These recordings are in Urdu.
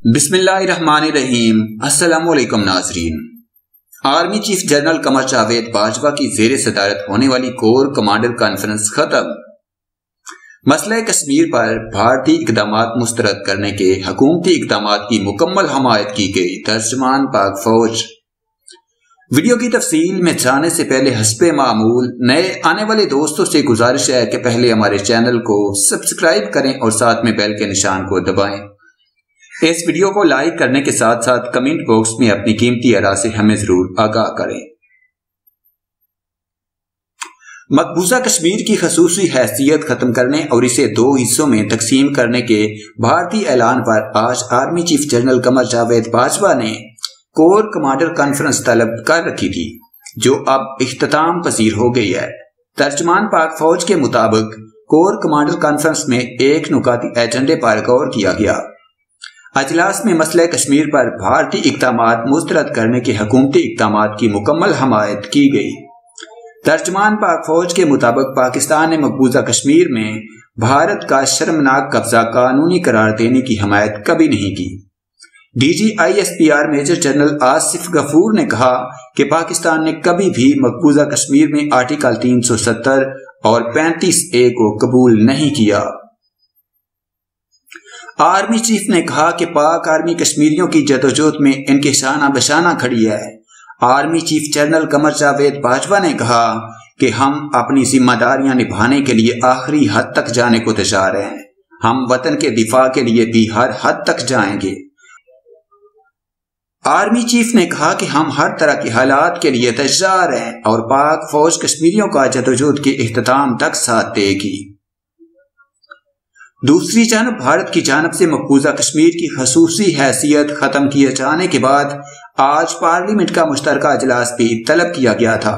بسم اللہ الرحمن الرحیم۔ السلام علیکم ناظرین۔ Army chief general Qamar Javed Bajwa کی زیر صدارت ہونے والی کور کمانڈر کانفرنس ختم۔ مسئلہ کشمیر پر بھارتی اقدامات مسترد کرنے کے حکومتی اقدامات کی مکمل حمایت کی گئی، ترجمان پاک فوج۔ ویڈیو کی تفصیل میں جانے سے پہلے حسب معمول نئے آنے والے دوستوں سے گزارش ہے کہ پہلے ہمارے چینل کو سبسکرائب کریں اور ساتھ میں بیل کے نشان کو دبائیں۔ اس ویڈیو کو لائک کرنے کے ساتھ ساتھ کمنٹ باکس میں اپنی قیمتی آراء سے ہمیں ضرور آگاہ کریں۔ مقبوضہ کشمیر کی خصوصی حیثیت ختم کرنے اور اسے 2 حصوں میں تقسیم کرنے کے بھارتی اعلان پر آج army chief general Qamar Javed Bajwa نے کور کمانڈر کانفرنس طلب کر رکھی تھی، جو اب اختتام پذیر ہو گئی ہے۔ ترجمان پاک فوج کے مطابق کور کمانڈر کانفرنس میں ایک نکاتی ایجنڈے پر غور کیا گیا۔ اجلاس میں مسئلہ کشمیر پر بھارتی اقدامات مسترد کرنے کے حکومتی اقدامات کی مکمل حمایت کی گئی۔ ترجمان پاک فوج کے مطابق پاکستان نے مقبوضہ کشمیر میں بھارت کا شرمناک قبضہ قانونی قرار دینے کی حمایت کبھی نہیں کی۔ D G I S P R major general Asif Ghafoor نے کہا کہ پاکستان نے کبھی بھی مقبوضہ کشمیر میں آرٹیکل 370 اور 35A کو قبول نہیں کیا۔ آرمی چیف نے کہا کہ پاک آرمی کشمیریوں کی جدوجہد میں ان کے شانہ بشانہ کھڑی ہے۔ Army chief general Qamar Javed Bajwa نے کہا کہ ہم اپنی ذمہ داریاں نبھانے کے لیے آخری حد تک جانے کو تیار ہیں۔ ہم وطن کے دفاع کے لیے بھی ہر حد تک جائیں گے۔ آرمی چیف نے کہا کہ ہم ہر طرح کے حالات کے لیے تیار ہیں اور پاک فوج کشمیریوں کا جدوجہد کے اختتام تک ساتھ دے گی۔ دوسری جانب بھارت کی جانب سے مقبوضہ کشمیر کی خصوصی حیثیت ختم کیے جانے کے بعد آج پارلیمنٹ کا مشترکہ اجلاس بھی طلب کیا گیا تھا۔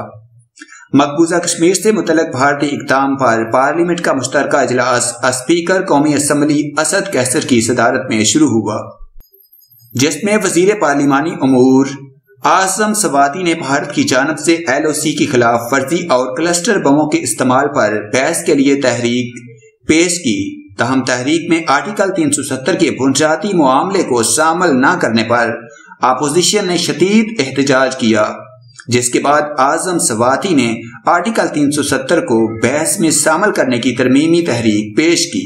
مقبوضہ کشمیر سے متعلق بھارتی اقدام پر پارلیمنٹ کا مشترکہ اجلاس اسپیکر قومی اسمبلی اسد کیسر کی صدارت میں شروع ہوا، جس میں وزیر پارلیمانی امور اعظم سواتی نے بھارت کی جانب سے LOC کی خلاف ورزی اور کلسٹر بموں کے استعمال پر بحث کے لیے تحریک پیش کی۔ تاہم تحریک میں آرٹیکل 370 کے بنیادی معاملے کو شامل نہ کرنے پر اپوزیشن نے شدید احتجاج کیا، جس کے بعد اعظم سواتی نے آرٹیکل 370 کو بحث میں شامل کرنے کی ترمیمی تحریک پیش کی۔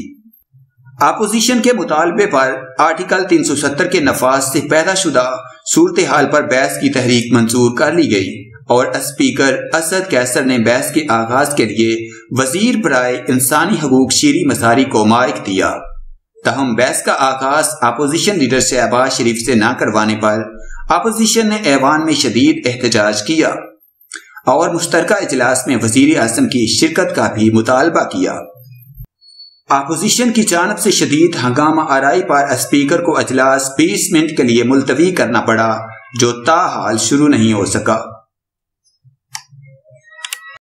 اپوزیشن کے مطالبے پر آرٹیکل 370 کے نفاذ سے پیدا شدہ صورتحال پر بحث کی تحریک منظور کر لی گئی اور اسپیکر اسد کیسر نے بحث کے آغاز کے لیے وزیر برائے انسانی حقوق شیری مساری کو مائک دیا۔ تاہم بحث کا آغاز اپوزیشن لیڈر شہباز شریف سے نہ کروانے پر اپوزیشن نے ایوان میں شدید احتجاج کیا اور مشترکہ اجلاس میں وزیر اعظم کی شرکت کا بھی مطالبہ کیا۔ اپوزیشن کی جانب سے شدید ہنگامہ آرائی پر اسپیکر کو اجلاس 20 منٹ کے لیے ملتوی کرنا پڑا، جو تاحال شروع نہیں ہو سکا۔